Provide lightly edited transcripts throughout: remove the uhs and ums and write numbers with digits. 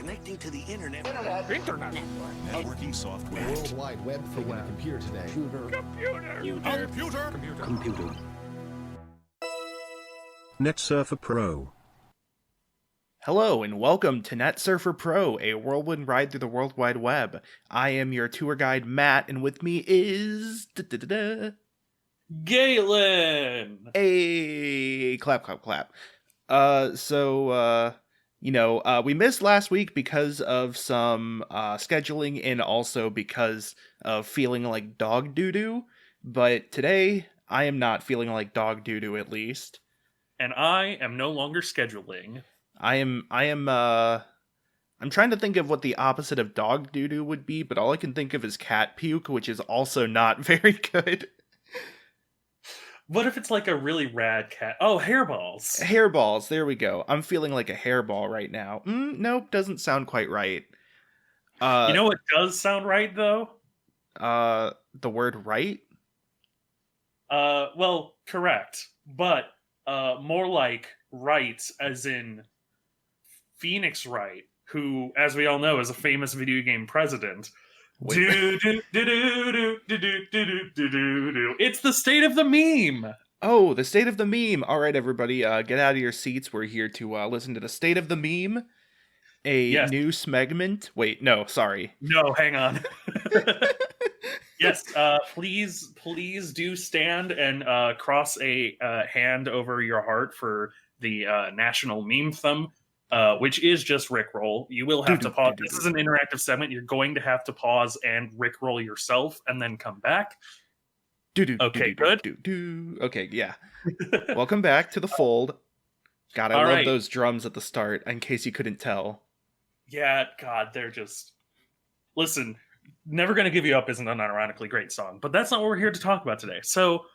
connecting to the internet. Internet. Networking software. World Wide Web thing on a computer today. Computer. NetSurfer Pro. Hello and welcome to NetSurfer Pro, a whirlwind ride through the World Wide Web. I am your tour guide, Matt, and with me is... Galen! Hey, clap, clap, clap. We missed last week because of some scheduling and also because of feeling like dog doo-doo. But today, I am not feeling like dog doo-doo, at least. And I am no longer scheduling. I'm trying to think of what the opposite of dog doo-doo would be, but all I can think of is cat puke, which is also not very good. What if it's like a really rad cat? Oh, hairballs. Hairballs, there we go. I'm feeling like a hairball right now. Nope, doesn't sound quite right. You know what does sound right, though? The word right? Well, correct. But, more like right, as in Phoenix Wright, who, as we all know, is a famous video game president. It's the state of the meme. Oh, the state of the meme. All right, everybody, get out of your seats. We're here to listen to the state of the meme. New segment. Wait, no, sorry. No, hang on. Yes, please do stand and cross a hand over your heart for the national meme thumb. Which is just Rickroll. You will have to pause. This is an interactive segment. You're going to have to pause and Rickroll yourself and then come back. Okay, good. Okay, yeah. Welcome back to the fold. God, I love those drums at the start, in case you couldn't tell. Yeah, God, they're just... Listen, Never Gonna Give You Up isn't an unironically great song, but that's not what we're here to talk about today. So...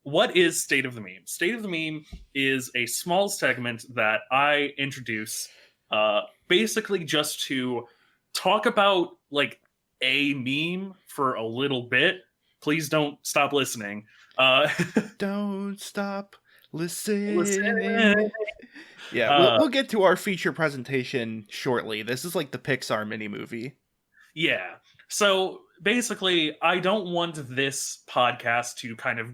what is State of the Meme? State of the Meme is a small segment that I introduce basically just to talk about like a meme for a little bit. Please don't stop listening. Don't stop listening. Yeah, we'll get to our feature presentation shortly. This is like the Pixar mini movie. Yeah. So basically, I don't want this podcast to kind of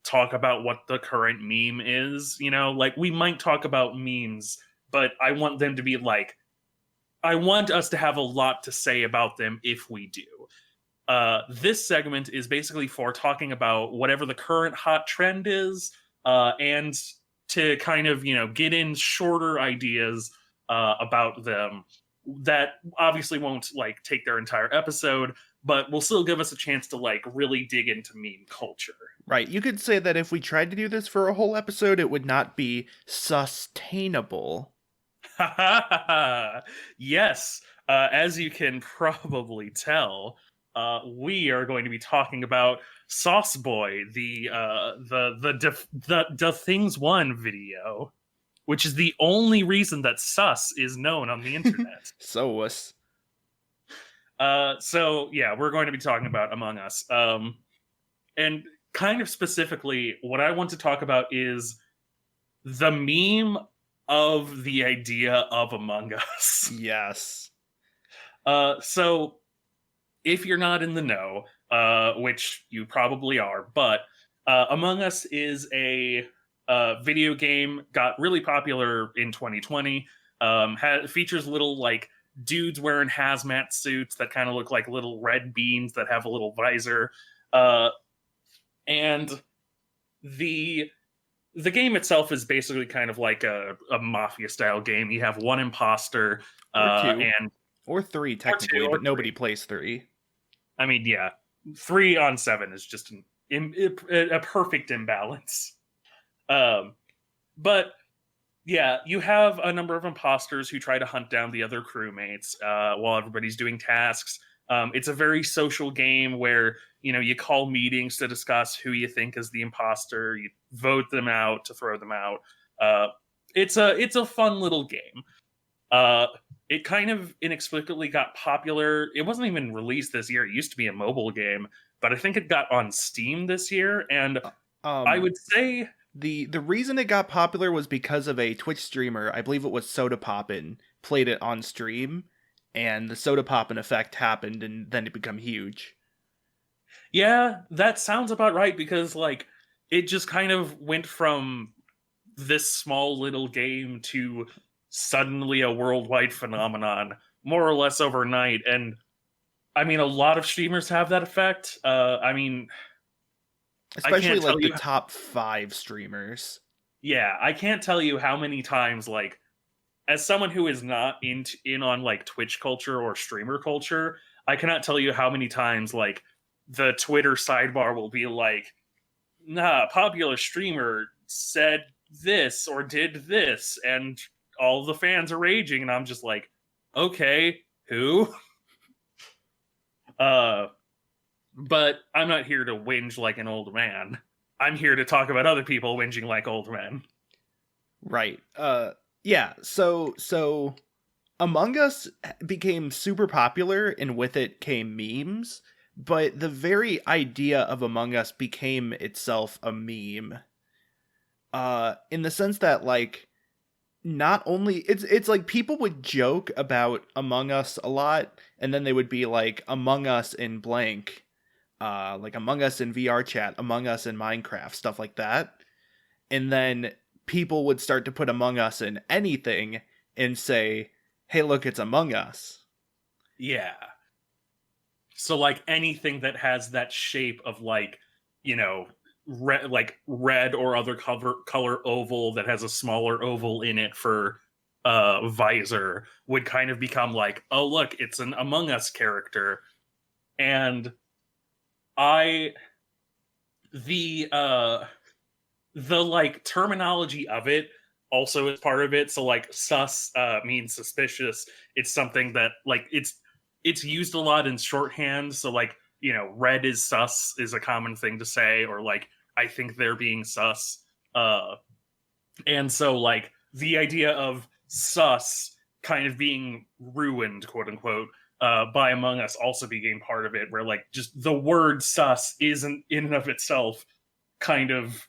talk about what the current meme is, like we might talk about memes, but I want them to be like, I want us to have a lot to say about them if we do. This segment is basically for talking about whatever the current hot trend is, and to kind of, get in shorter ideas about them that obviously won't like take their entire episode, but will still give us a chance to like really dig into meme culture. Right. You could say that if we tried to do this for a whole episode, it would not be sustainable. Yes. As you can probably tell, we are going to be talking about Sauce Boy, the Things One video, which is the only reason that sus is known on the internet. So us. So yeah, we're going to be talking about Among Us. And kind of specifically, what I want to talk about is the meme of the idea of Among Us. Yes. So if you're not in the know, which you probably are, but Among Us is a video game, got really popular in 2020, features little like dudes wearing hazmat suits that kind of look like little red beans that have a little visor. And the game itself is basically kind of like a mafia style game. You have one imposter, or three technically, but nobody plays three. I mean, yeah, 3 on 7 is just a perfect imbalance. But yeah, you have a number of imposters who try to hunt down the other crewmates while everybody's doing tasks. It's a very social game where, you call meetings to discuss who you think is the imposter. You vote them out to throw them out. It's a fun little game. It kind of inexplicably got popular. It wasn't even released this year. It used to be a mobile game, but I think it got on Steam this year. And I would say the reason it got popular was because of a Twitch streamer. I believe it was Soda Poppin', played it on stream, and the soda poppin' effect happened, and then it became huge. Yeah, that sounds about right, because like it just kind of went from this small little game to suddenly a worldwide phenomenon, more or less overnight. And I mean, a lot of streamers have that effect. I mean, I Especially can't tell like the you. top 5 streamers. Yeah, I can't tell you how many times, like, as someone who is not in on like Twitch culture or streamer culture, I cannot tell you how many times like the Twitter sidebar will be like, "Nah, popular streamer said this or did this," and all the fans are raging, and I'm just like, "Okay, who?" Uh, but I'm not here to whinge like an old man. I'm here to talk about other people whinging like old men. Right. Yeah, so Among Us became super popular, and with it came memes, but the very idea of Among Us became itself a meme. In the sense that, like, not only it's like people would joke about Among Us a lot, and then they would be like Among Us in blank, like Among Us in VR chat, Among Us in Minecraft, stuff like that. And then people would start to put Among Us in anything and say, "Hey, look, it's Among Us." Yeah. So like anything that has that shape of like, you know, red or other color oval that has a smaller oval in it for visor would kind of become like, "Oh, look, it's an Among Us character." And I the like terminology of it also is part of it. So like sus means suspicious. It's something that like it's used a lot in shorthand. So like, you know, red is sus is a common thing to say, or like I think they're being sus. And so like the idea of sus kind of being ruined, quote unquote, by Among Us also became part of it, where like just the word sus isn't in and of itself kind of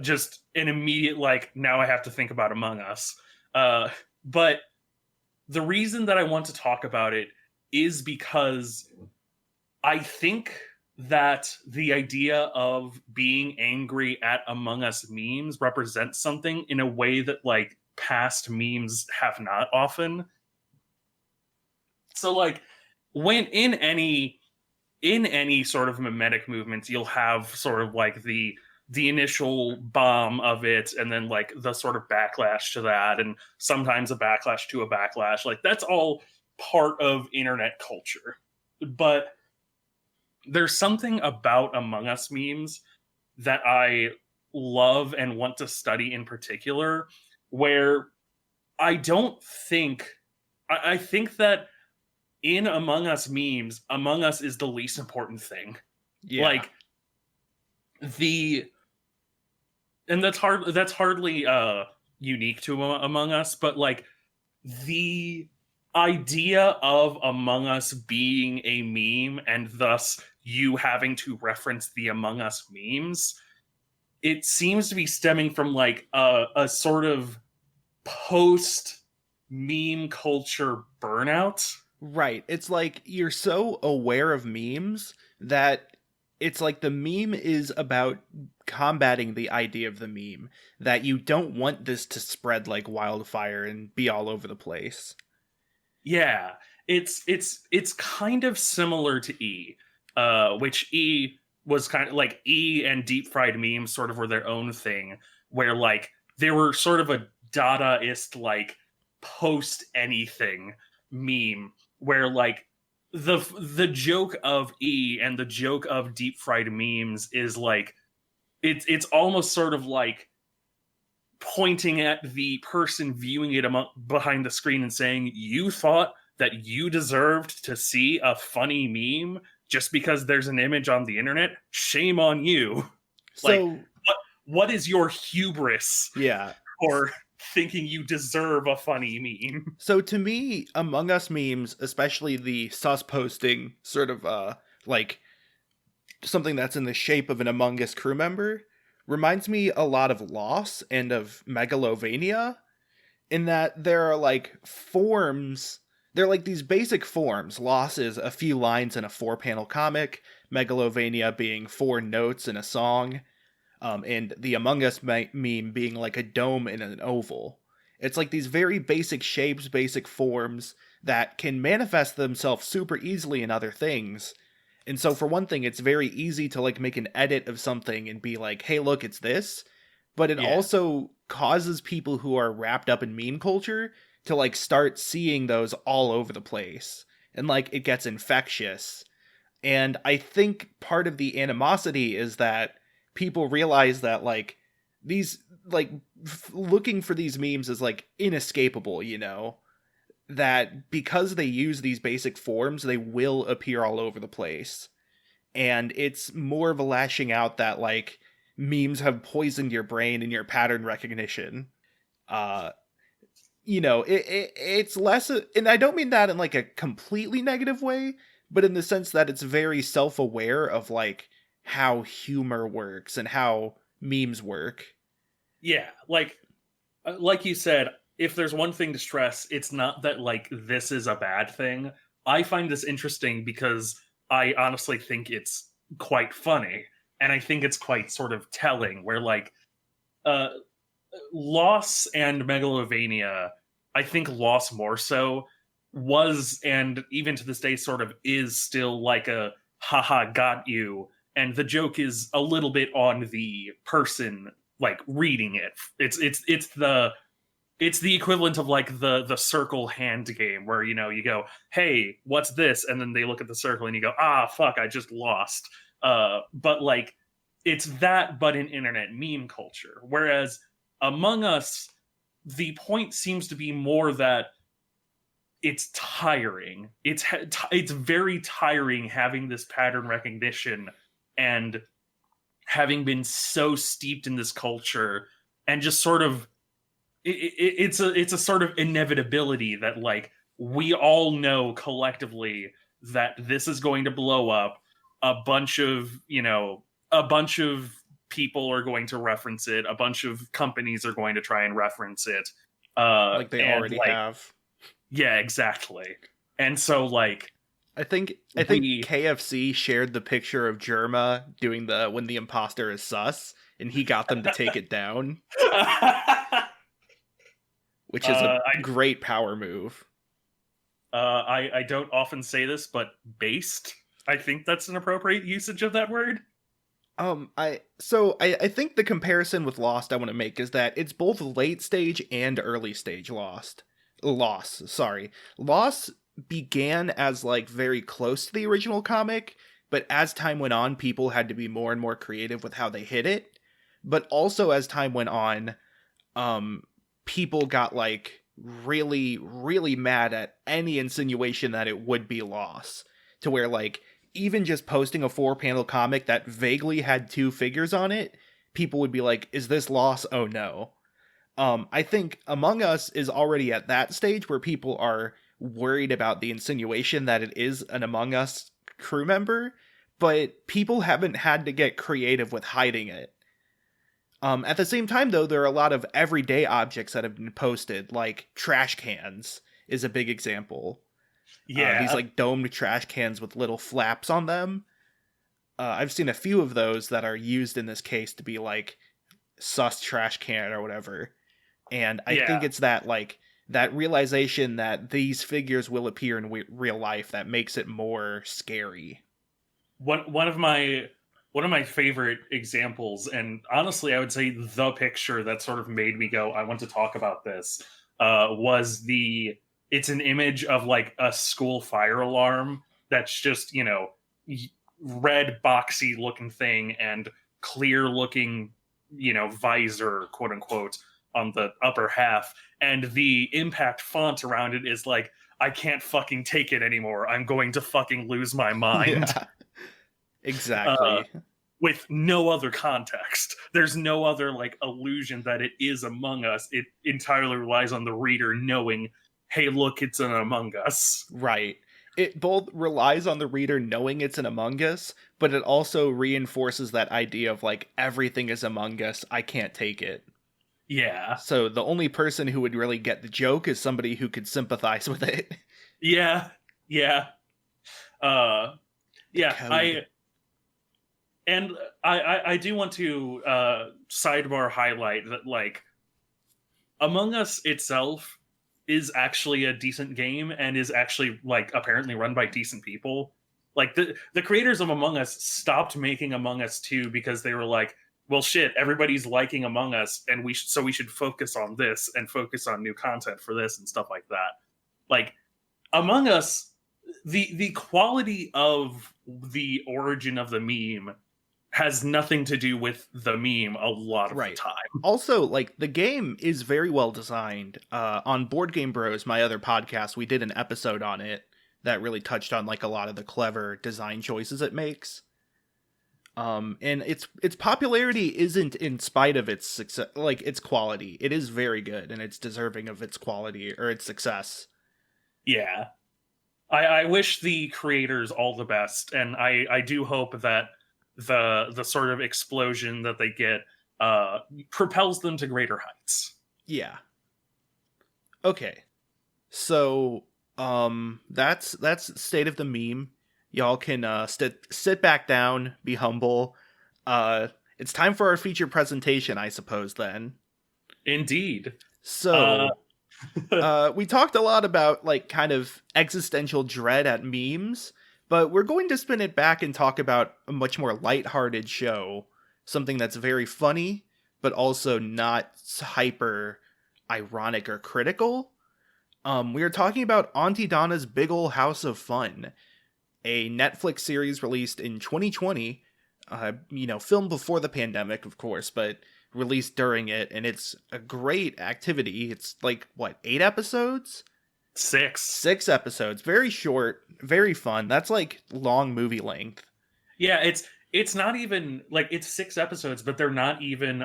just an immediate like, now I have to think about Among Us. But the reason that I want to talk about it is because I think that the idea of being angry at Among Us memes represents something in a way that like past memes have not often. So like when in any sort of mimetic movements, you'll have sort of like the initial bomb of it, and then like the sort of backlash to that, and sometimes a backlash to a backlash. Like that's all part of internet culture. But there's something about Among Us memes that I love and want to study in particular, where I don't think I think that in Among Us memes, Among Us is the least important thing. Yeah. Like the and that's hardly unique to Among Us, but like the idea of Among Us being a meme and thus you having to reference the Among Us memes, it seems to be stemming from like a sort of post meme culture burnout. Right. It's like you're so aware of memes that it's like the meme is about combating the idea of the meme, that you don't want this to spread like wildfire and be all over the place. Yeah, it's kind of similar to E, which E was kind of like E and deep fried memes sort of were their own thing, where like they were sort of a Dadaist like post anything meme, where like the joke of E and the joke of deep fried memes is like it's almost sort of like pointing at the person viewing it behind the screen and saying, "You thought that you deserved to see a funny meme just because there's an image on the internet? Shame on you." Like, So, what is your hubris yeah. for thinking you deserve a funny meme? So to me, Among Us memes, especially the sus posting sort of like something that's in the shape of an Among Us crew member, reminds me a lot of Loss and of Megalovania, in that there are like forms. They're like these basic forms. Loss is a few lines in a 4-panel comic, Megalovania being 4 notes in a song, and the Among Us meme being like a dome in an oval. It's like these very basic shapes, basic forms that can manifest themselves super easily in other things. And so for one thing, it's very easy to like make an edit of something and be like, hey, look, it's this. But it Yeah. also causes people who are wrapped up in meme culture to like start seeing those all over the place. And like it gets infectious. And I think part of the animosity is that people realize that like these like looking for these memes is like inescapable, you know, that because they use these basic forms, they will appear all over the place. And it's more of a lashing out that like memes have poisoned your brain and your pattern recognition. You know, it's less, and I don't mean that in like a completely negative way, but in the sense that it's very self-aware of like how humor works and how memes work. Yeah, like you said, if there's one thing to stress, it's not that like this is a bad thing. I find this interesting because I honestly think it's quite funny, and I think it's quite sort of telling. Where like, uh, Loss and Megalovania, I think Loss more so, was and even to this day sort of is still like a haha got you, and the joke is a little bit on the person like reading it. It's the equivalent of like the circle hand game where you know you go, hey, what's this, and then they look at the circle and you go, ah fuck, I just lost. But like it's that but in internet meme culture, whereas Among Us, the point seems to be more that it's tiring. It's very tiring having this pattern recognition and having been so steeped in this culture, and just sort of it's a sort of inevitability that like we all know collectively that this is going to blow up. A bunch of people are going to reference it. A bunch of companies are going to try and reference it. Like they And already like, have. yeah, exactly. And so like I think KFC shared the picture of Germa doing the when the imposter is sus, and he got them to take it down, which is a I great power move. I don't often say this, but based. I think that's an appropriate usage of that word. I think the comparison with Lost I want to make is that it's both late stage and early stage Loss, sorry. Loss began as like very close to the original comic, but as time went on, people had to be more and more creative with how they hit it. But also as time went on, people got like really, really mad at any insinuation that it would be Loss, to where like even just posting a 4-panel comic that vaguely had 2 figures on it, people would be like, is this Loss? Oh no. I think Among Us is already at that stage where people are worried about the insinuation that it is an Among Us crew member, but people haven't had to get creative with hiding it. At the same time, though, there are a lot of everyday objects that have been posted, like trash cans is a big example. Yeah, These like domed trash cans with little flaps on them. I've seen a few of those that are used in this case to be like sus trash can or whatever. And I think it's that like that realization that these figures will appear in real life that makes it more scary. One of my favorite examples, and honestly, I would say the picture that sort of made me go, I want to talk about this, was it's an image of like a school fire alarm that's just, you know, red boxy looking thing and clear looking, you know, visor, quote unquote, on the upper half. And the impact font around it is like, I can't fucking take it anymore. I'm going to fucking lose my mind. Yeah, exactly. With no other context. There's no other like illusion that it is Among Us. It entirely relies on the reader knowing, hey, look, it's an Among Us. Right. It both relies on the reader knowing it's an Among Us, but it also reinforces that idea of like everything is Among Us. I can't take it. Yeah. So the only person who would really get the joke is somebody who could sympathize with it. Yeah. Yeah. Uh The yeah, code. I do want to sidebar highlight that, like, Among Us itself is actually a decent game and is actually, like, apparently run by decent people. Like, the creators of Among Us stopped making Among Us 2 because they were like, well, shit, everybody's liking Among Us, and we should focus on this and focus on new content for this and stuff like that. Like, Among Us, the quality of the origin of the meme has nothing to do with the meme a lot of the Right. time. Also, like, the game is very well designed. On Board Game Bros, my other podcast, we did an episode on it that really touched on, like, a lot of the clever design choices it makes. And its popularity isn't in spite of its success, like, its quality. It is very good, and it's deserving of its quality or its success. Yeah. I wish the creators all the best, and I do hope that the sort of explosion that they get propels them to greater heights. Yeah. Okay. So, that's state of the meme. Y'all can sit back down, be humble. It's time for our feature presentation, I suppose. Then, Indeed. so we talked a lot about, like, kind of existential dread at memes, but we're going to spin it back and talk about a much more lighthearted show, something that's very funny, but also not hyper ironic or critical. We are talking about Aunty Donna's Big Ol' House of Fun, a Netflix series released in 2020, filmed before the pandemic, of course, but released during it, and it's a great activity. It's like, what, 8 episodes? 6. 6 episodes. Very short, very fun. That's like long movie length. Yeah, it's not even like, it's 6 episodes, but they're not even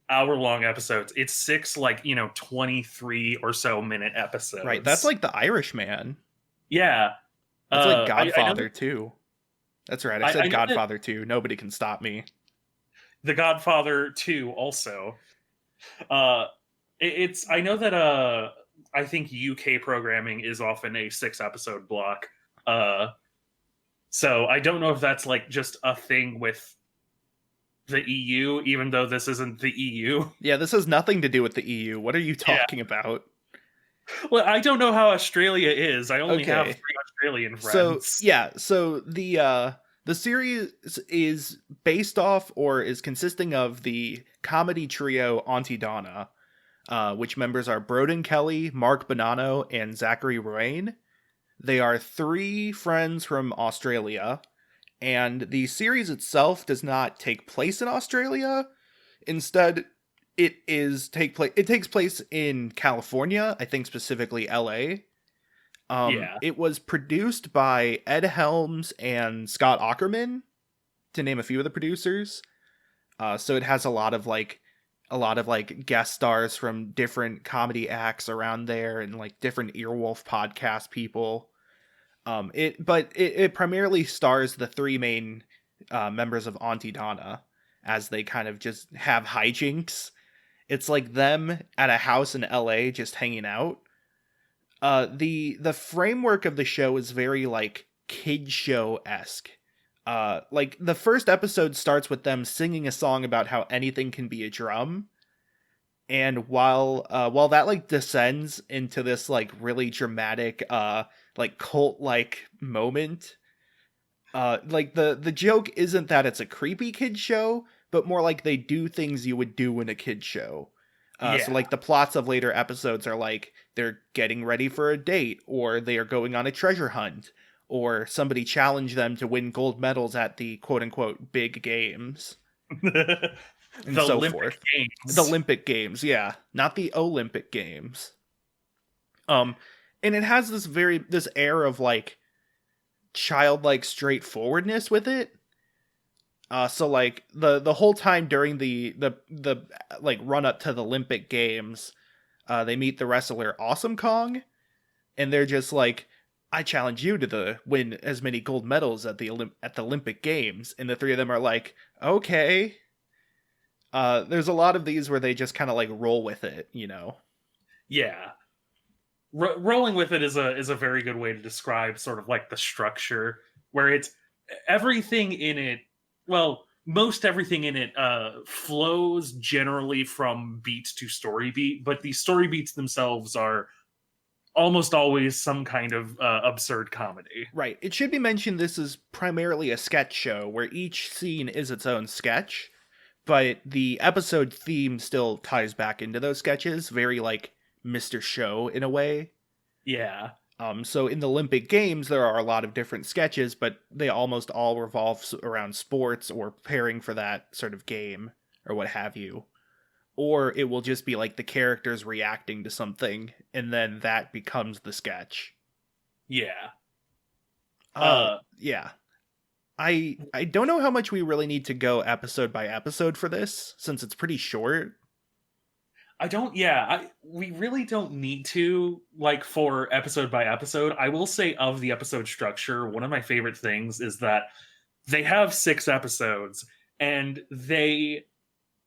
hour-long episodes. It's 6, like, 23 or so minute episodes. Right, that's like The Irishman. Yeah. That's like Godfather, I know, too. That's right, I said I know Godfather 2. Nobody can stop me. The Godfather 2 also. It's I know that I think UK programming is often a 6 episode block. So I don't know if that's, like, just a thing with the EU, even though this isn't the EU. Yeah, this has nothing to do with the EU. What are you talking about? Well, I don't know how Australia is. I only have Okay. 3 Australian friends. So the series is based off, or is consisting of, the comedy trio Aunty Donna, which members are Broden Kelly, Mark Bonanno, and Zachary Rain. They are 3 friends from Australia, and the series itself does not take place in Australia. Instead, it takes place in California, I think specifically LA. Yeah. It was produced by Ed Helms and Scott Aukerman, to name a few of the producers. So it has a lot of guest stars from different comedy acts around there, and, like, different Earwolf podcast people. It primarily stars the 3 main members of Aunty Donna, as they kind of just have hijinks. It's like them at a house in LA just hanging out. The framework of the show is very, like, kid show-esque. Like, the first episode starts with them singing a song about how anything can be a drum. And while that, like, descends into this, like, really dramatic, like, cult-like moment, like, the joke isn't that it's a creepy kid show, but more like they do things you would do in a kid show. So, like, the plots of later episodes are like they're getting ready for a date, or they are going on a treasure hunt, or somebody challenged them to win gold medals at the quote-unquote big games. And The so Olympic forth. Games. The Olympic Games, yeah. Not the Olympic Games. And it has this air of, like, childlike straightforwardness with it. So, like, the whole time during the like, run up to the Olympic Games, they meet the wrestler Awesome Kong, and they're just like, I challenge you to win as many gold medals at the Olympic Games, and the 3 of them are like, okay. There's a lot of these where they just kind of like roll with it, you know. Yeah. Rolling with it is a very good way to describe sort of like the structure, where it's everything in it, well, most everything in it flows generally from beat to story beat, but the story beats themselves are almost always some kind of absurd comedy. Right. It should be mentioned this is primarily a sketch show where each scene is its own sketch, but the episode theme still ties back into those sketches, very like Mr. Show in a way. Yeah. So in the Olympic Games, there are a lot of different sketches, but they almost all revolve around sports or preparing for that sort of game or what have you. Or it will just be like the characters reacting to something, and then that becomes the sketch. Yeah. Yeah. I don't know how much we really need to go episode by episode for this, since it's pretty short. We really don't need to, like, for episode by episode. I will say, of the episode structure, one of my favorite things is that they have 6 episodes, and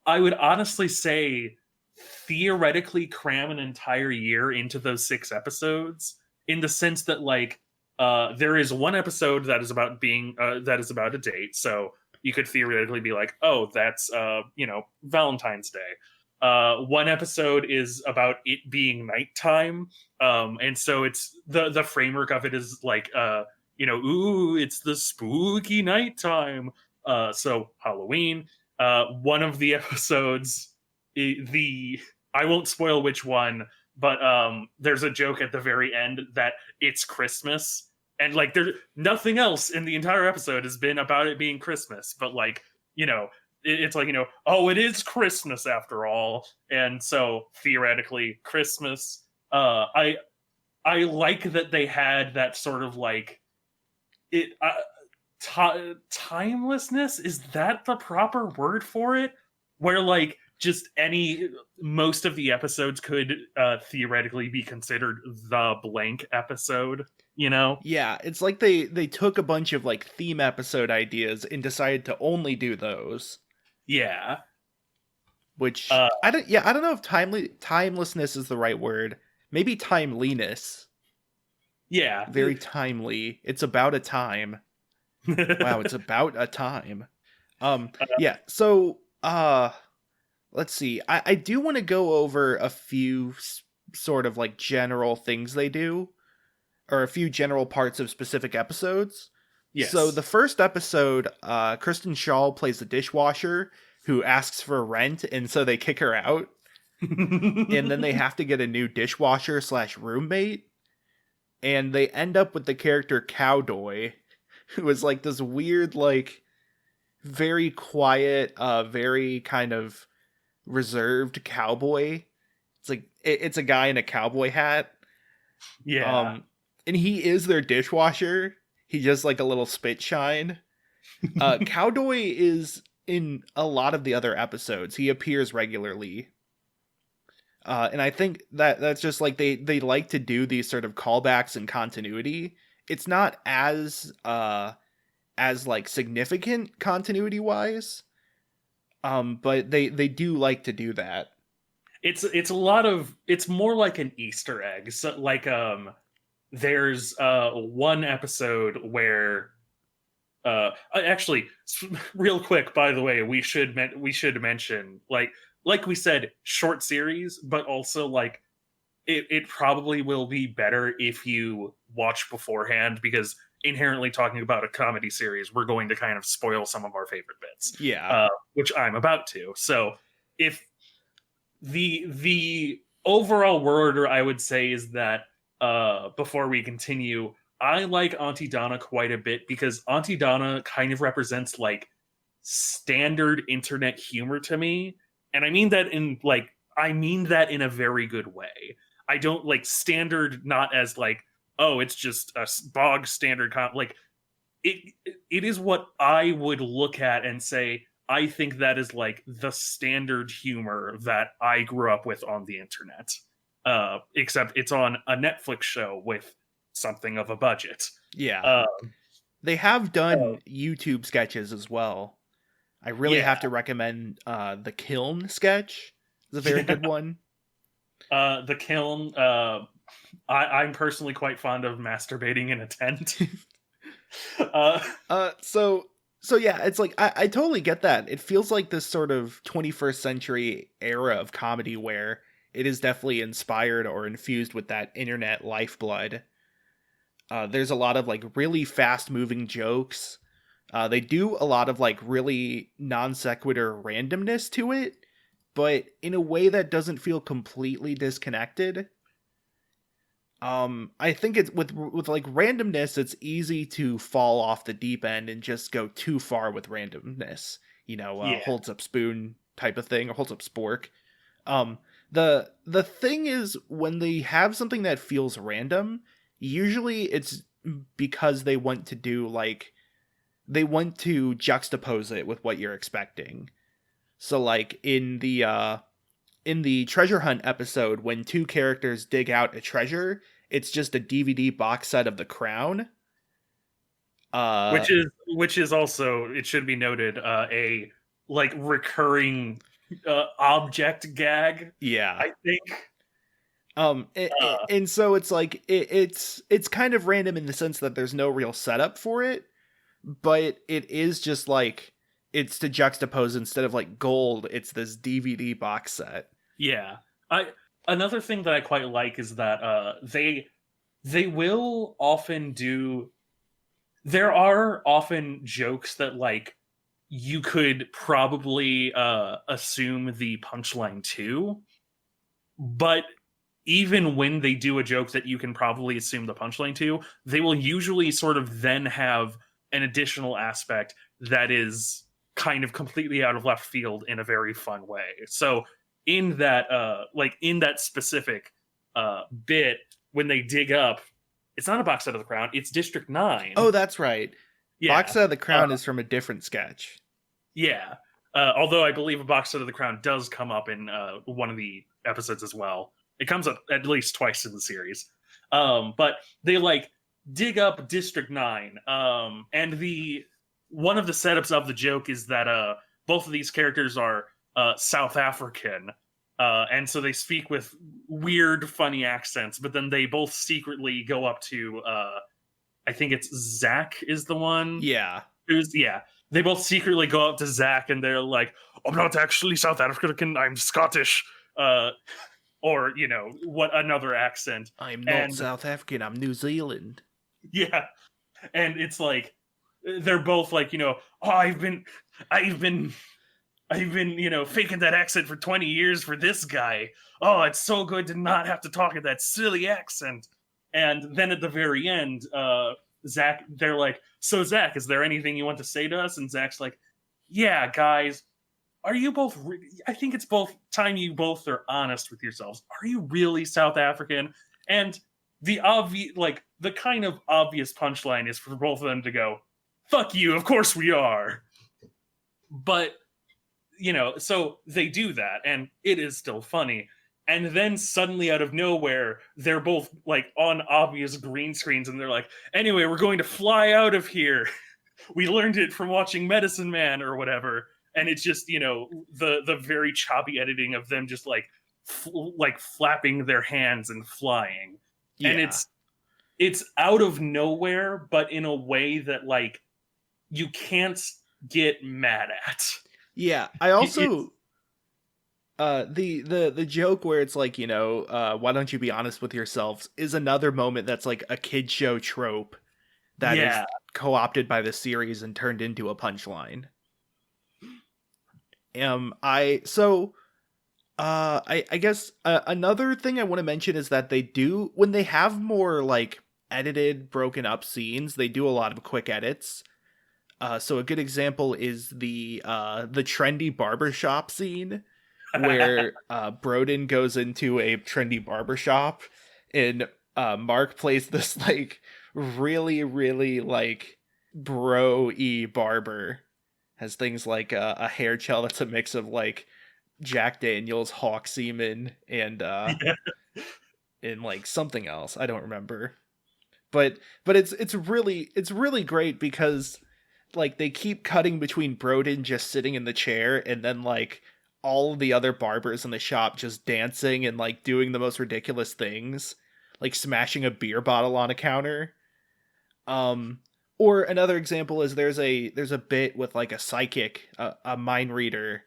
I would honestly say, theoretically cram an entire year into those 6 episodes, in the sense that, like, there is one episode that is about a date, so you could theoretically be like, oh, that's Valentine's Day. One episode is about it being nighttime, and so it's the framework of it is like, ooh, it's the spooky nighttime. So Halloween. One of the episodes, I won't spoil which one, but there's a joke at the very end that it's Christmas, and like there's nothing else in the entire episode has been about it being Christmas, but like, it's like, oh, it is Christmas after all, and so theoretically Christmas. I like that they had that sort of like it timelessness. Is that the proper word for it? Where like just most of the episodes could theoretically be considered the blank episode. Yeah, it's like they took a bunch of like theme episode ideas and decided to only do those. Yeah. Which I don't know if timelessness is the right word. Maybe timeliness. Yeah. Very timely. It's about a time. Wow, it's about a time. Yeah, so let's see. I do want to go over a few sort of like general things they do, or a few general parts of specific episodes. Yes. So the first episode, Kristen Shaw plays the dishwasher who asks for rent, and so they kick her out. And then they have to get a new dishwasher / roommate. And they end up with the character Cowdoy, who is like this weird, like, very quiet, very kind of reserved cowboy. It's like, it's a guy in a cowboy hat. Yeah. And he is their dishwasher. He just like a little spit shine. Cowdoy is in a lot of the other episodes. He appears regularly. And I think that's just like they like to do these sort of callbacks and continuity. It's not as like significant continuity wise, but they do like to do that. It's more like an Easter egg. So like there's one episode where actually, real quick, by the way, we should mention, like we said, short series, but also like it probably will be better if you watch beforehand, because inherently talking about a comedy series, we're going to kind of spoil some of our favorite bits. Yeah. Which I'm about to. So if the overall word, or I would say, is that before we continue, I like Aunty Donna quite a bit, because Aunty Donna kind of represents like standard internet humor to me. And I mean that in a very good way. I don't like standard, not as like, oh, it's just a bog standard like it is what I would look at and say, I think that is like the standard humor that I grew up with on the internet. Except it's on a Netflix show with something of a budget. Yeah. They have done YouTube sketches as well. I really have to recommend the Kiln sketch. It's a very good one. The Kiln, I'm personally quite fond of masturbating in a tent. So yeah, it's like I totally get that. It feels like this sort of 21st century era of comedy where it is definitely inspired or infused with that internet lifeblood. There's a lot of like really fast moving jokes. They do a lot of like really non sequitur randomness to it, but in a way that doesn't feel completely disconnected. I think it's with like randomness, it's easy to fall off the deep end and just go too far with randomness. Holds up spoon type of thing, or holds up spork. Um, the thing is, when they have something that feels random, usually it's because they want to juxtapose it with what you're expecting. So like in the treasure hunt episode, when two characters dig out a treasure, it's just a DVD box set of The Crown. Which is also, it should be noted, a like recurring object gag. Yeah. I think. And so it's like it's kind of random in the sense that there's no real setup for it, but it is just like it's to juxtapose, instead of like gold, it's this DVD box set. Yeah. Another thing that I quite like is that they will often do, there are often jokes that like you could probably assume the punchline to, but even when they do a joke that you can probably assume the punchline to, they will usually sort of then have an additional aspect that is kind of completely out of left field in a very fun way. So in that specific bit, when they dig up, it's not a box set of The Crown, it's District 9. Oh, that's right. Yeah. Box set of The Crown is from a different sketch. Yeah. Although I believe a box set of The Crown does come up in one of the episodes as well. It comes up at least twice in the series. But they like dig up District 9. And one of the setups of the joke is that both of these characters are South African. And so they speak with weird, funny accents, but then they both secretly go up to, I think it's Zach is the one. Yeah. They both secretly go up to Zach and they're like, I'm not actually South African, I'm Scottish. Or, what another accent. I'm not South African, I'm New Zealand. Yeah. And it's like, they're both like, I've been faking that accent for 20 years for this guy. Oh, it's so good to not have to talk in that silly accent. And then at the very end, Zach, they're like, so Zach, is there anything you want to say to us? And Zach's like, yeah, guys, are you both, I think it's both time you both are honest with yourselves. Are you really South African? And the kind of obvious punchline is for both of them to go, fuck you, of course we are. But, so they do that, and it is still funny. And then suddenly out of nowhere, they're both like on obvious green screens, and they're like, anyway, we're going to fly out of here. We learned it from watching Medicine Man or whatever. And it's just, the very choppy editing of them just like flapping their hands and flying. Yeah. And it's out of nowhere, but in a way that like you can't get mad at. Yeah, I also the joke where it's like, why don't you be honest with yourselves is another moment that's like a kid show trope that is co-opted by the series and turned into a punchline. I guess another thing I want to mention is that they do, when they have more like edited, broken up scenes, they do a lot of quick edits. So a good example is the trendy barbershop scene where Broden goes into a trendy barbershop and Mark plays this like really, really like bro-y barber. Has things like a hair gel that's a mix of like Jack Daniels, hawk semen, and and like something else. I don't remember. But it's really great because like they keep cutting between Broden just sitting in the chair and then like all the other barbers in the shop just dancing and like doing the most ridiculous things, like smashing a beer bottle on a counter. Um, or another example is there's a bit with like a psychic, a mind reader,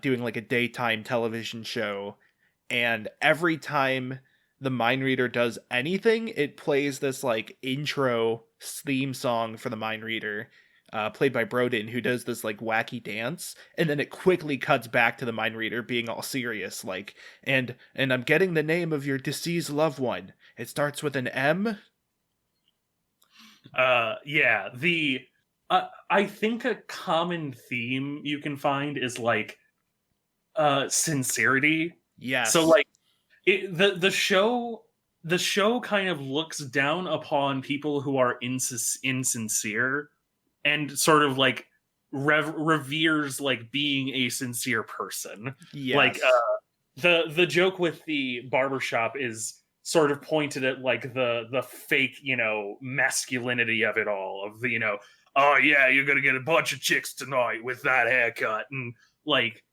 doing like a daytime television show, and every time the mind reader does anything, it plays this like intro theme song for the mind reader, played by Broden, who does this like wacky dance, and then it quickly cuts back to the mind reader being all serious, like, and I'm getting the name of your deceased loved one. It starts with an M. Yeah, the I think a common theme you can find is like sincerity. So Yes. like the show kind of looks down upon people who are insincere, and sort of like reveres like being a sincere person. Like Yes. the joke with the barbershop is sort of pointed at like the fake, masculinity of it all, of the, oh yeah, you're gonna get a bunch of chicks tonight with that haircut, and like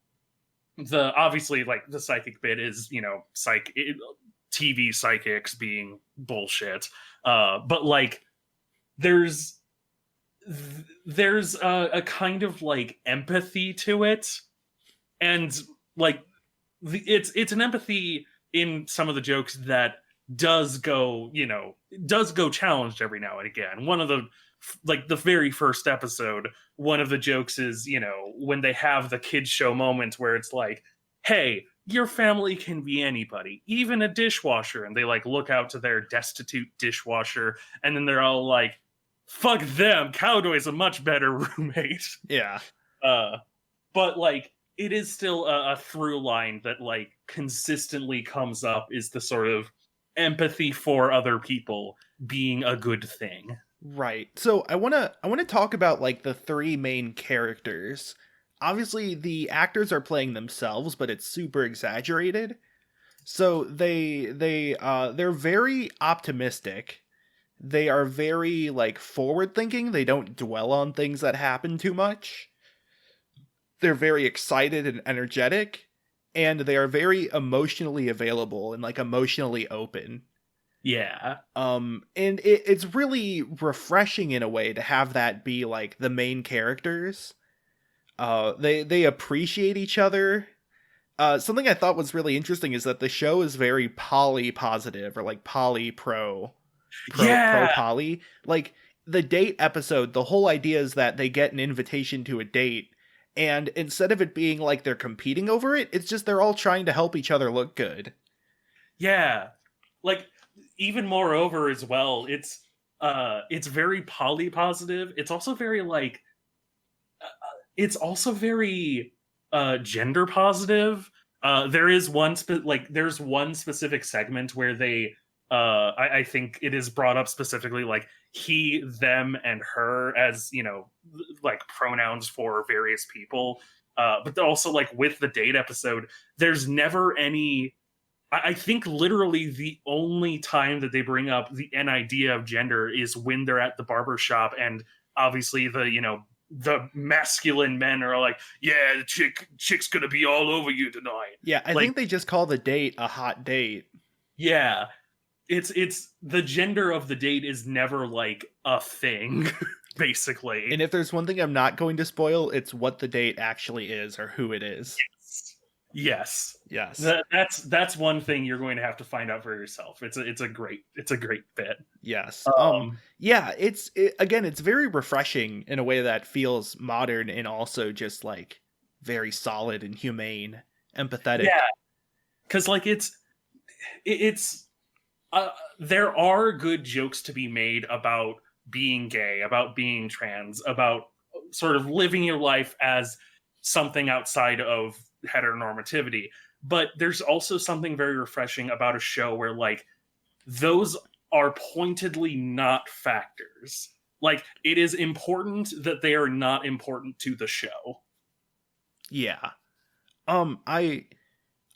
the obviously like the psychic bit is, TV psychics being bullshit, but like there's there's a kind of like empathy to it, and like it's an empathy in some of the jokes that does go challenged every now and again. One of the like the very first episode, one of the jokes is, when they have the kids show moment where it's like, hey, your family can be anybody, even a dishwasher, and they like look out to their destitute dishwasher, and then they're all like, fuck them, Cowboy's a much better roommate. Yeah. But like it is still a through line that like consistently comes up, is the sort of empathy for other people being a good thing. Right. So I wanna talk about like the three main characters. Obviously the actors are playing themselves, but it's super exaggerated. So they're very optimistic. They are very like forward thinking. They don't dwell on things that happen too much. They're very excited and energetic, and they are very emotionally available and like emotionally open. Yeah. And it's really refreshing in a way to have that be like the main characters. They appreciate each other. Something I thought was really interesting is that the show is very poly positive, or like poly pro Yeah. poly. Like the date episode, the whole idea is that they get an invitation to a date, and instead of it being like they're competing over it, it's just they're all trying to help each other look good. Yeah. Like even moreover as well, it's very poly positive. It's also very like it's also very gender positive. There is there's one specific segment where they I think it is brought up specifically like he, them, and her as, like pronouns for various people. But also like with the date episode, there's never any. I think literally the only time that they bring up an idea of gender is when they're at the barber shop, and obviously the masculine men are like, yeah, the chick's gonna be all over you tonight. Yeah, I Like, think they just call the date a hot date. yeah, it's the gender of the date is never like a thing, basically. And if there's one thing I'm not going to spoil, it's what the date actually is or who it is. Yes. Yes. That's one thing you're going to have to find out for yourself. It's a great bit. Yes. Um, Yeah, again, it's very refreshing in a way that feels modern and also just like very solid and humane, empathetic. yeah, because like it's there are good jokes to be made about being gay, about being trans, about sort of living your life as something outside of heteronormativity. But there's also something very refreshing about a show where like those are pointedly not factors. Like it is important that they are not important to the show. Yeah. I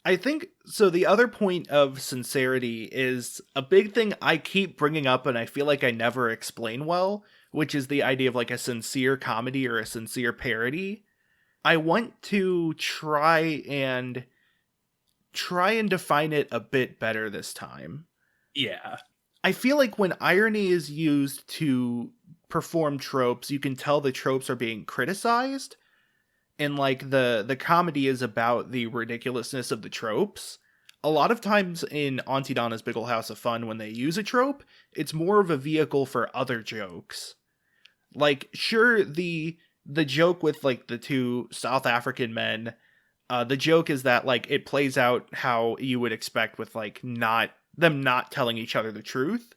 I think so. The other point of sincerity is a big thing I keep bringing up, and I feel like I never explain well, which is the idea of like a sincere comedy or a sincere parody. I want to try and define it a bit better this time. Yeah. I feel like when irony is used to perform tropes, you can tell the tropes are being criticized, and like the comedy is about the ridiculousness of the tropes. A lot of times in Aunty Donna's Big Ol' House of Fun, when they use a trope, it's more of a vehicle for other jokes. Like, sure, the joke with like the two South African men, the joke is that like it plays out how you would expect with like not telling each other the truth.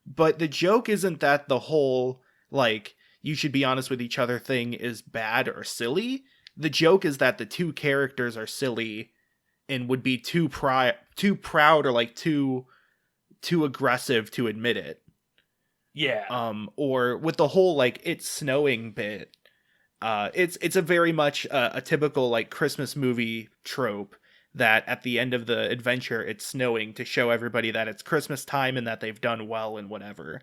But the joke isn't that the whole like you should be honest with each other thing is bad or silly. The joke is that the two characters are silly and would be too proud or like too aggressive to admit it. Yeah. Or with the whole like it's snowing bit. It's a very much a typical like Christmas movie trope that at the end of the adventure it's snowing to show everybody that it's Christmas time and that they've done well and whatever.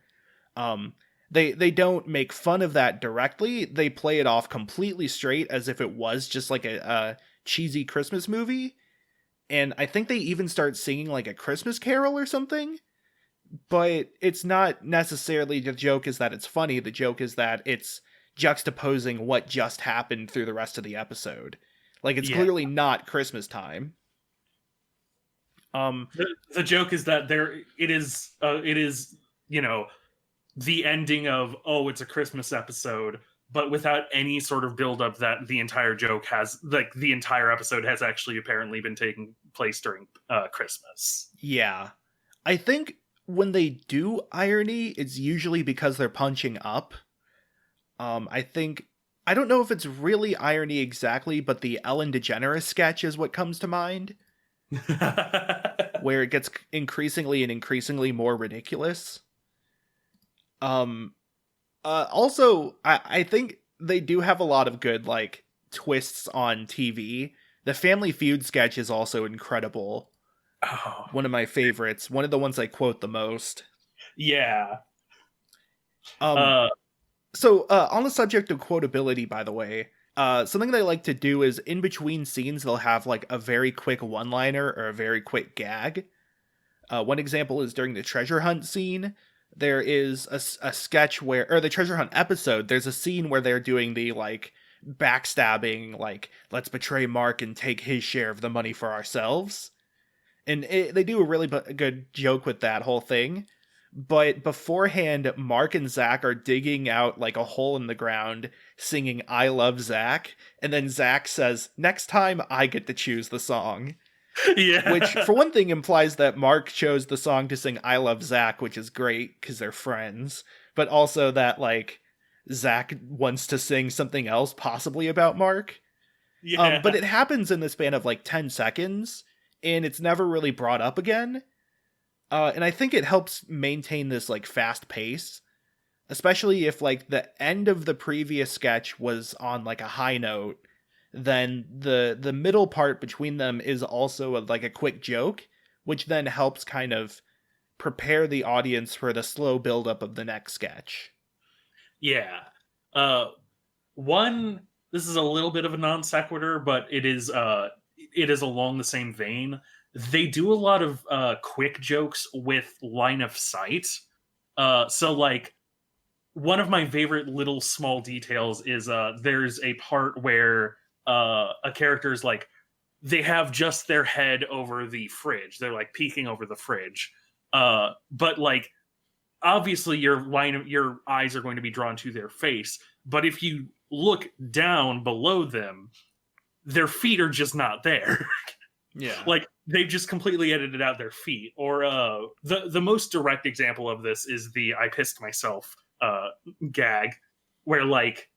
They don't make fun of that directly. They play it off completely straight as if it was just like a cheesy Christmas movie. And I think they even start singing like a Christmas carol or something. But it's not necessarily the joke is that it's funny. The joke is that it's juxtaposing what just happened through the rest of the episode. Like it's clearly not Christmas time. The joke is that it is, you know, the ending of, oh, it's a Christmas episode, but without any sort of build up that the entire joke has, like the entire episode has actually apparently been taking place during Christmas. Yeah. I think when they do irony, it's usually because they're punching up. I don't know if it's really irony exactly, but the Ellen DeGeneres sketch is what comes to mind. Where it gets increasingly more ridiculous. Also, I think they do have a lot of good, like, twists on TV. The Family Feud sketch is also incredible. Oh. One of my favorites. One of the ones I quote the most. Yeah. So, on the subject of quotability, by the way, something they like to do is in between scenes, they'll have like a very quick one-liner or a very quick gag. One example is during the treasure hunt scene. There is a sketch where, or the treasure hunt episode, there's a scene where they're doing the like backstabbing, like, let's betray Mark and take his share of the money for ourselves. And they do a really good joke with that whole thing. But beforehand, Mark and Zach are digging out like a hole in the ground, singing I Love Zach. And then Zach says, next time I get to choose the song. Yeah. Which, for one thing, implies that Mark chose the song to sing I Love Zach, which is great because they're friends. But also that, like, Zach wants to sing something else, possibly about Mark. Yeah. But it happens in the span of like 10 seconds, and it's never really brought up again. And I think it helps maintain this like fast pace, especially if like the end of the previous sketch was on like a high note, then the middle part between them is also like a quick joke, which then helps kind of prepare the audience for the slow buildup of the next sketch. Yeah. This is a little bit of a non sequitur, but it is along the same vein. They do a lot of quick jokes with line of sight. So like one of my favorite little small details is there's a part where a character is like, they have just their head over the fridge. They're like peeking over the fridge. But like, obviously your eyes are going to be drawn to their face. But if you look down below them, their feet are just not there. Yeah. Like they've just completely edited out their feet. Or the most direct example of this is the I pissed myself gag, where like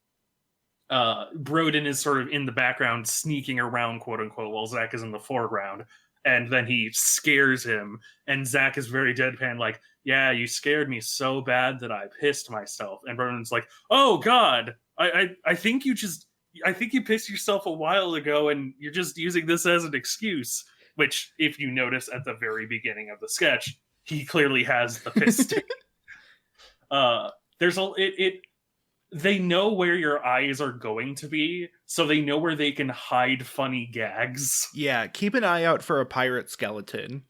Broden is sort of in the background sneaking around, quote unquote, while Zach is in the foreground. And then he scares him, and Zach is very deadpan, like, yeah, you scared me so bad that I pissed myself. And Broden's like, oh God, I think you pissed yourself a while ago and you're just using this as an excuse. which, if you notice at the very beginning of the sketch, he clearly has the piss stick. There's they know where your eyes are going to be, so they know where they can hide funny gags. Yeah, keep an eye out for a pirate skeleton.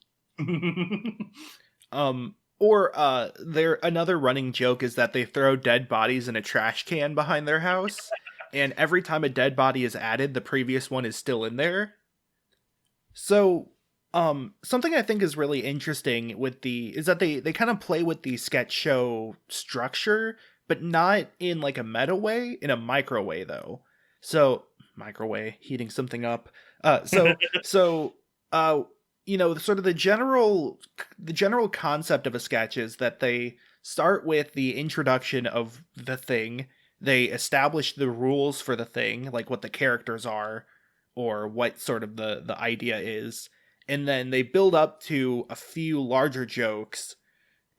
Or there another running joke is that they throw dead bodies in a trash can behind their house, and every time a dead body is added, the previous one is still in there. So, something I think is really interesting is that they kind of play with the sketch show structure, but not in like a meta way, in a micro way though. So, microwave, heating something up. So, sort of the general concept of a sketch is that they start with the introduction of the thing. They establish the rules for the thing, like what the characters are, or what sort of the idea is, and then they build up to a few larger jokes,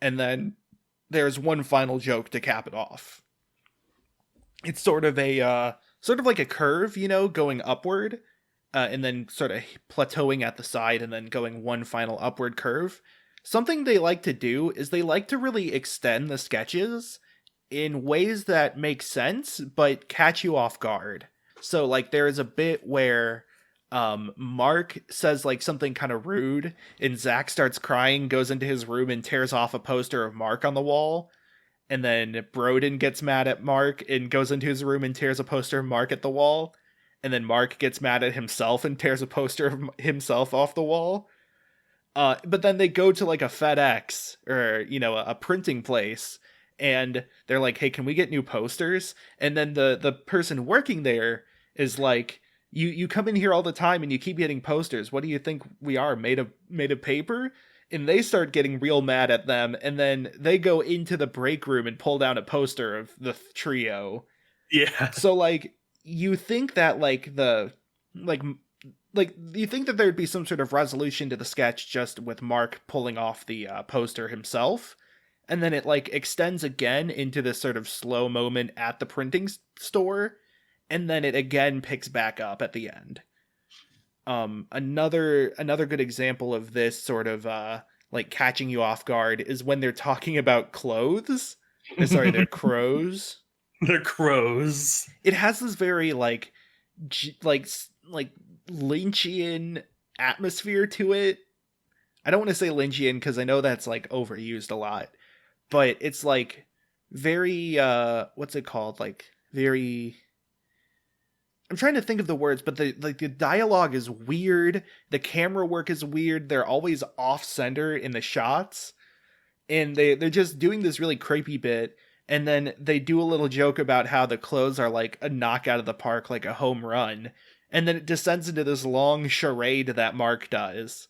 and then there's one final joke to cap it off. It's sort of like a curve, going upward, and then sort of plateauing at the side and then going one final upward curve. Something they like to do is they like to really extend the sketches in ways that make sense but catch you off guard. So like there is a bit where Mark says like something kind of rude, and Zach starts crying, goes into his room and tears off a poster of Mark on the wall. And then Broden gets mad at Mark and goes into his room and tears a poster of Mark at the wall. And then Mark gets mad at himself and tears a poster of himself off the wall. But then they go to like a FedEx or, a printing place, and they're like, hey, can we get new posters? And then the person working there is like, you come in here all the time and you keep getting posters. What do you think we are, made of paper? And they start getting real mad at them, and then they go into the break room and pull down a poster of the trio. Yeah. So like you think that you think that there'd be some sort of resolution to the sketch just with Mark pulling off the poster himself, and then it like extends again into this sort of slow moment at the printing store, and then it again picks back up at the end. Another good example of this sort of like catching you off guard is when they're talking about clothes. Sorry, they're crows. They're crows. It has this very like Lynchian atmosphere to it. I don't want to say Lynchian because I know that's like overused a lot, but it's like very what's it called? Like very. I'm trying to think of the words, but the dialogue is weird. The camera work is weird. They're always off center in the shots, and they're just doing this really creepy bit. And then they do a little joke about how the clothes are like a knock out of the park, like a home run. And then it descends into this long charade that Mark does.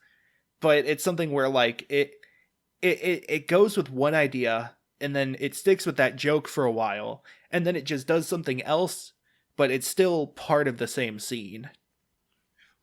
But it's something where like it goes with one idea, and then it sticks with that joke for a while, and then it just does something else, but it's still part of the same scene.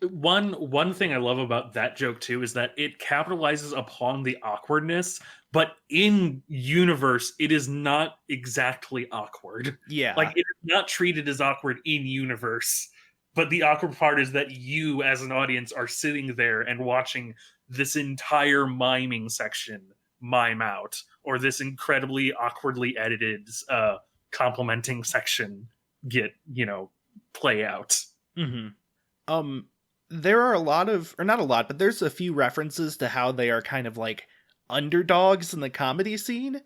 One thing I love about that joke too is that it capitalizes upon the awkwardness, but in universe it is not exactly awkward. Yeah. Like it is not treated as awkward in universe, but the awkward part is that you as an audience are sitting there and watching this entire miming section mime out, or this incredibly awkwardly edited complimenting section get play out. Mm-hmm. There are but there's a few references to how they are kind of like underdogs in the comedy scene.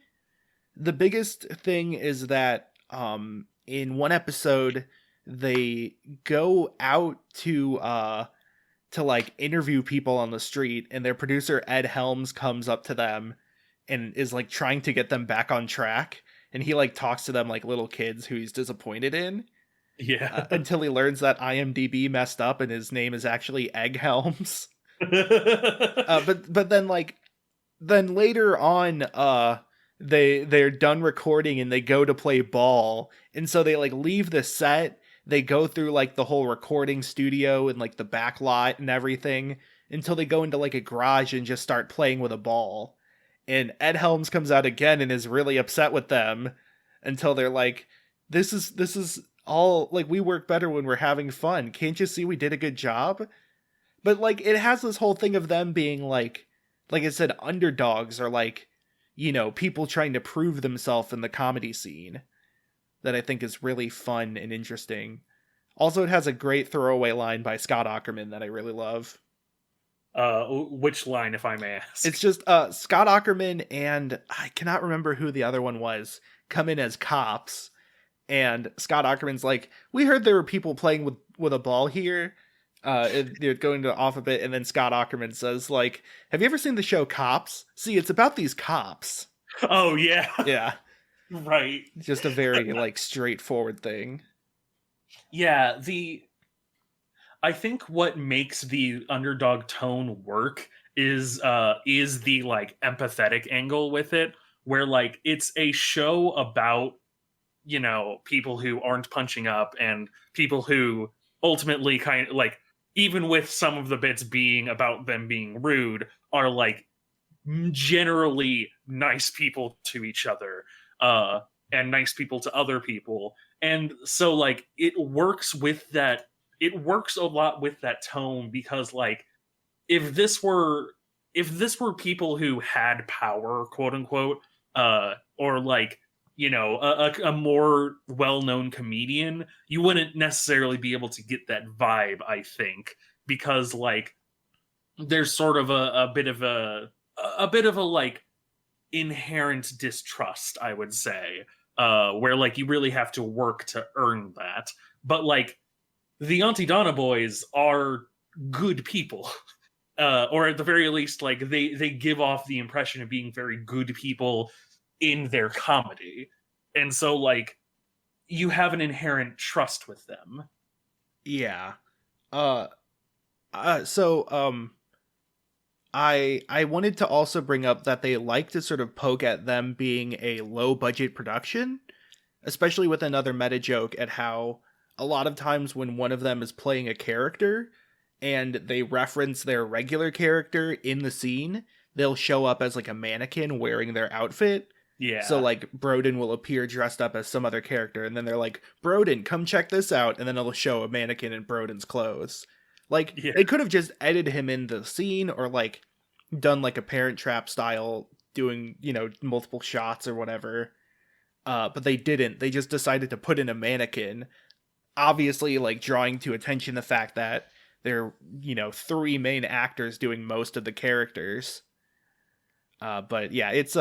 The biggest thing is that in one episode they go out to like interview people on the street, and their producer Ed Helms comes up to them and is like trying to get them back on track, and he like talks to them like little kids who he's disappointed in. Yeah. Until he learns that IMDb messed up and his name is actually Egg Helms. But then later on they're done recording and they go to play ball, and so they like leave the set. They go through like the whole recording studio and like the back lot and everything until they go into like a garage and just start playing with a ball. And Ed Helms comes out again and is really upset with them until they're like, this is all like, we work better when we're having fun. Can't you see we did a good job? But like it has this whole thing of them being like I said, underdogs, or like, people trying to prove themselves in the comedy scene, that I think is really fun and interesting. Also, it has a great throwaway line by Scott Aukerman that I really love. Which line, if I may ask? It's just Scott Aukerman and I cannot remember who the other one was come in as cops, and Scott Aukerman's like, "We heard there were people playing with a ball here." They're going to off a bit, and then Scott Aukerman says, like, "Have you ever seen the show Cops? See, it's about these cops." Oh yeah, Yeah, right. just a very like straightforward thing. Yeah, I think what makes the underdog tone work is the like empathetic angle with it, where like it's a show about, people who aren't punching up and people who ultimately kind of like, even with some of the bits being about them being rude, are like generally nice people to each other, and nice people to other people. And so like it works a lot with that tone, because like if this were people who had power, quote unquote, or like, a more well-known comedian, you wouldn't necessarily be able to get that vibe, I think, because like there's sort of a bit of a like inherent distrust, I would say, where like you really have to work to earn that. But like the Aunty Donna boys are good people. Or at the very least, like they give off the impression of being very good people in their comedy. And so like you have an inherent trust with them. Yeah. Uh so I wanted to also bring up that they like to sort of poke at them being a low budget production, especially with another meta joke at how a lot of times when one of them is playing a character and they reference their regular character in the scene, they'll show up as like a mannequin wearing their outfit. Yeah. So like Broden will appear dressed up as some other character, and then they're like, "Broden, come check this out," and then it'll show a mannequin in Broden's clothes. Like they could have just edited him in the scene, or like done like a Parent Trap style, doing multiple shots or whatever. But they didn't. They just decided to put in a mannequin, obviously like drawing to attention the fact that there are three main actors doing most of the characters. But yeah, it's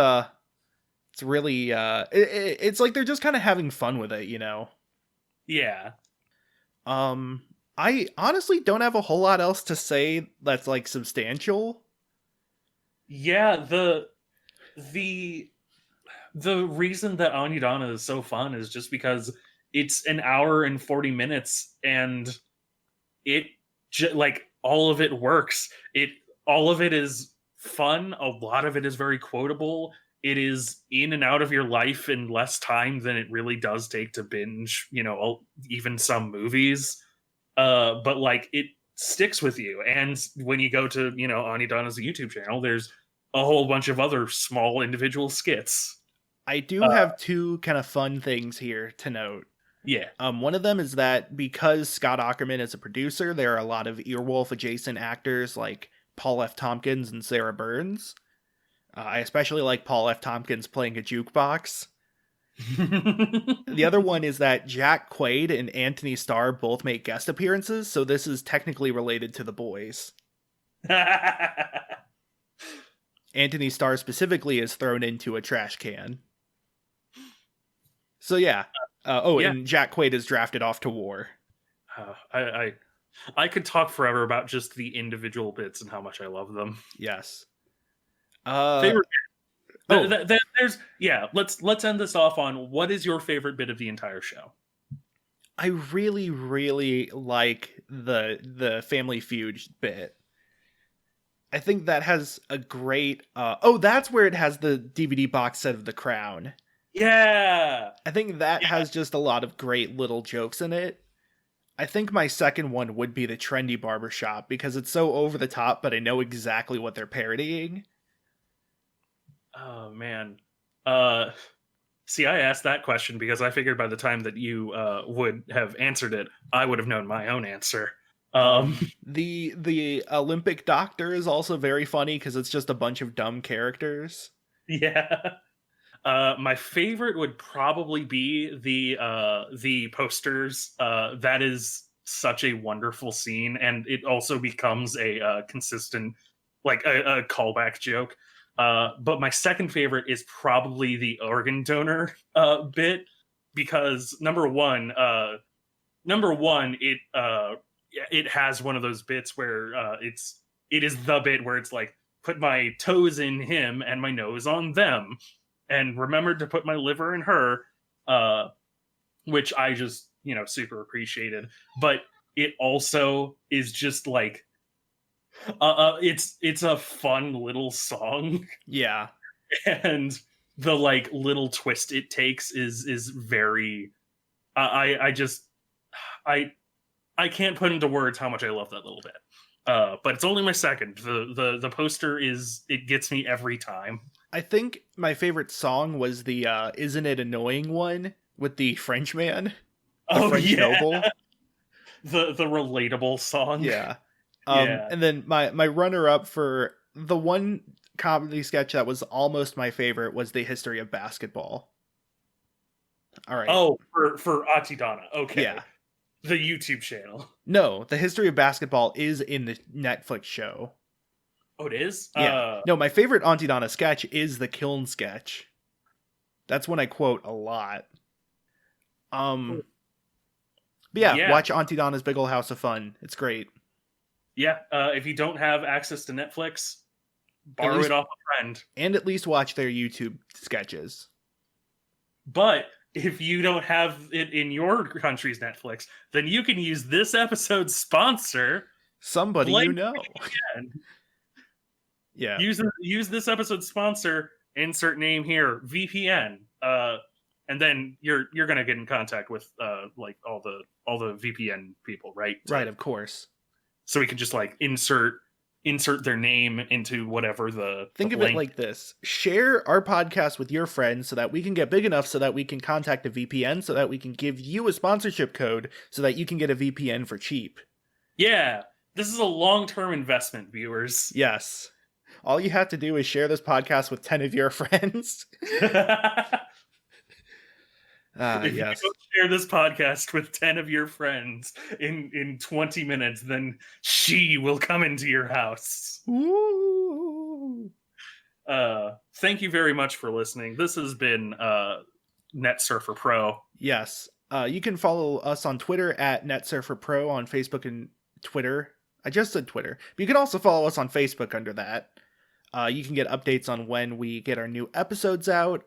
really it's like they're just kind of having fun with it. Yeah. I honestly don't have a whole lot else to say that's like substantial. Yeah, the reason that Aunty Donna is so fun is just because it's an hour and 40 minutes, and it like all of it works. All of it is fun. A lot of it is very quotable. It is in and out of your life in less time than it really does take to binge, even some movies. But like it sticks with you. And when you go to, Aunty Donna's YouTube channel, there's a whole bunch of other small individual skits. I do have two kind of fun things here to note. Yeah. One of them is that because Scott Aukerman is a producer, there are a lot of Earwolf adjacent actors like Paul F. Tompkins and Sarah Burns. I especially like Paul F. Tompkins playing a jukebox. The other one is that Jack Quaid and Anthony Starr both make guest appearances, so this is technically related to The Boys. Anthony Starr specifically is thrown into a trash can. So yeah. Yeah. And Jack Quaid is drafted off to war. I could talk forever about just the individual bits and how much I love them. Yes. Favorite. Let's end this off on what is your favorite bit of the entire show? I really, really like the Family Feud bit. I think that has a great. That's where it has the DVD box set of The Crown. Yeah, I think that has just a lot of great little jokes in it. I think my second one would be the trendy barbershop, because it's so over the top, but I know exactly what they're parodying. Oh man. See, I asked that question because I figured by the time that you would have answered it, I would have known my own answer. The Olympic Doctor is also very funny because it's just a bunch of dumb characters. Yeah. My favorite would probably be the posters. That is such a wonderful scene, and it also becomes a consistent, like a callback joke. But my second favorite is probably the organ donor bit, because number one, it has one of those bits where it is the bit where it's like, put my toes in him and my nose on them, and remembered to put my liver in her, which I just, super appreciated. But it also is just like, it's a fun little song, Yeah. and the like little twist it takes is very. I just I can't put into words how much I love that little bit. But it's only my second. The poster it gets me every time. I think my favorite song was the Isn't It Annoying one with the Frenchman. The French noble. The relatable song. Yeah. Yeah. And then my runner-up for the one comedy sketch that was almost my favorite was the History of Basketball. All right. Oh, for Aunty Donna. Okay. Yeah. The YouTube channel. No, the History of Basketball is in the Netflix show. Oh, it is? Yeah. No, my favorite Aunty Donna sketch is the Kiln sketch. That's one I quote a lot. But yeah, watch Aunty Donna's Big Ol' House of Fun. It's great. Yeah, if you don't have access to Netflix, borrow it off a friend. And at least watch their YouTube sketches. But if you don't have it in your country's Netflix, then you can use this episode's sponsor. Somebody you know. Yeah. Use this episode's sponsor, insert name here, VPN. And then you're gonna get in contact with like all the VPN people, right? Right, of course. So we can just like insert their name into whatever Think of it like this. Share our podcast with your friends so that we can get big enough so that we can contact a VPN so that we can give you a sponsorship code so that you can get a VPN for cheap. Yeah. This is a long-term investment, viewers. Yes. All you have to do is share this podcast with 10 of your friends. If yes. you don't share this podcast with 10 of your friends in 20 minutes, then she will come into your house. Ooh. Thank you very much for listening. This has been NetSurfer Pro. Yes. You can follow us on Twitter at NetSurfer Pro, on Facebook and Twitter. I just said Twitter. But you can also follow us on Facebook under that. You can get updates on when we get our new episodes out.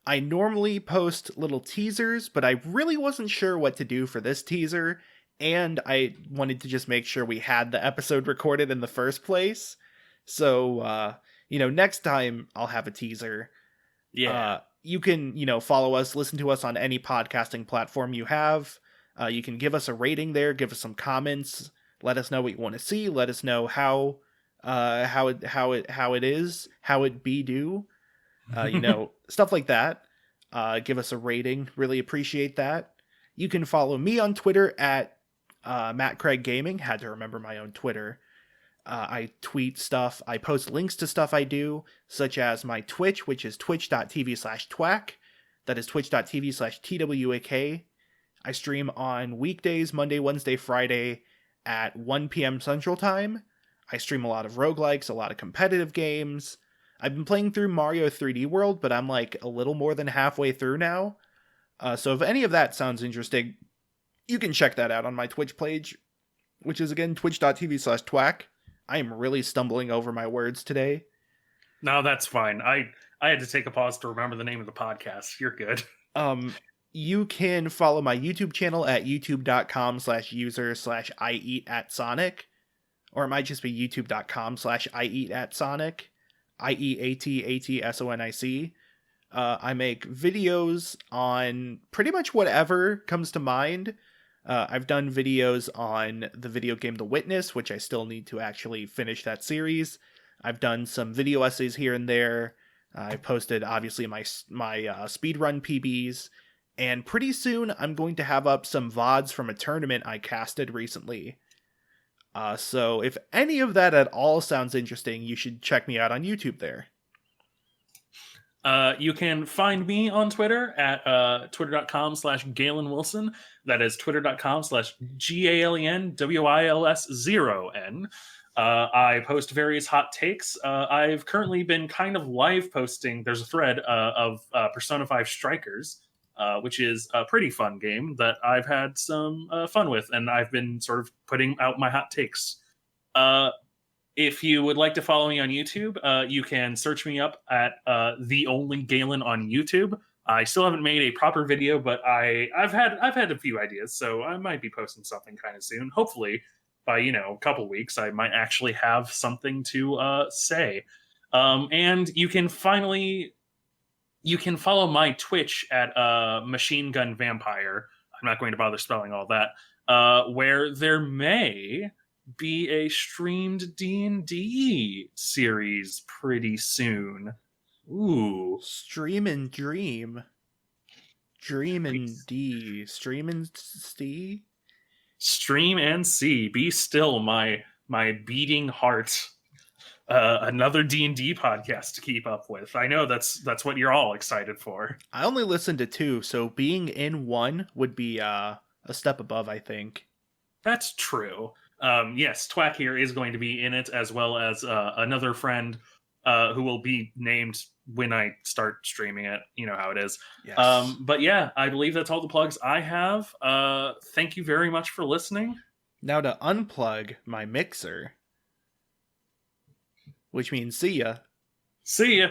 I normally post little teasers, but I really wasn't sure what to do for this teaser, and I wanted to just make sure we had the episode recorded in the first place. So, next time I'll have a teaser. Yeah. You can, follow us, listen to us on any podcasting platform you have. You can give us a rating there, give us some comments, let us know what you want to see, let us know how it is, how it be do. Stuff like that. Give us a rating. Really appreciate that. You can follow me on Twitter at Matt Craig Gaming. Had to remember my own Twitter. I tweet stuff. I post links to stuff I do, such as my Twitch, which is twitch.tv/twack. That is twitch.tv/TWAK. I stream on weekdays, Monday, Wednesday, Friday at 1 p.m. Central Time. I stream a lot of roguelikes, a lot of competitive games. I've been playing through Mario 3D World, but I'm like a little more than halfway through now. So if any of that sounds interesting, you can check that out on my Twitch page, which is again twitch.tv/twack. I am really stumbling over my words today. No, that's fine. I had to take a pause to remember the name of the podcast. You're good. You can follow my YouTube channel at youtube.com/user/IEatSonic, or it might just be youtube.com/IEatSonic. IEATATSONIC. I make videos on pretty much whatever comes to mind. I've done videos on the video game The Witness, which I still need to actually finish that series. I've done some video essays here and there. I posted, obviously, my speedrun PBs. And pretty soon, I'm going to have up some VODs from a tournament I casted recently. So if any of that at all sounds interesting, you should check me out on YouTube there. You can find me on Twitter at twitter.com/Galen Wilson. That is twitter.com/GALENWILS0N. I post various hot takes. I've currently been kind of live posting. There's a thread of Persona 5 Strikers, which is a pretty fun game that I've had some fun with, and I've been sort of putting out my hot takes. If you would like to follow me on YouTube, you can search me up at The Only Galen on YouTube. I still haven't made a proper video, but I've had a few ideas, so I might be posting something kind of soon. Hopefully, by a couple weeks, I might actually have something to say. And you can follow my Twitch at Machine Gun Vampire. I'm not going to bother spelling all that. Where there may be a streamed D&D series pretty soon. Ooh. Stream and dream. Dream and D. Stream and see? Stream and see. Be still, my beating heart. Another D&D podcast to keep up with. I know that's what you're all excited for. I only listened to 2, so being in 1 would be a step above, I think. That's true. Yes, Twack here is going to be in it, as well as another friend who will be named when I start streaming it. You know how it is. Yes. But yeah, I believe that's all the plugs I have. Thank you very much for listening. Now to unplug my mixer, which means see ya. See ya.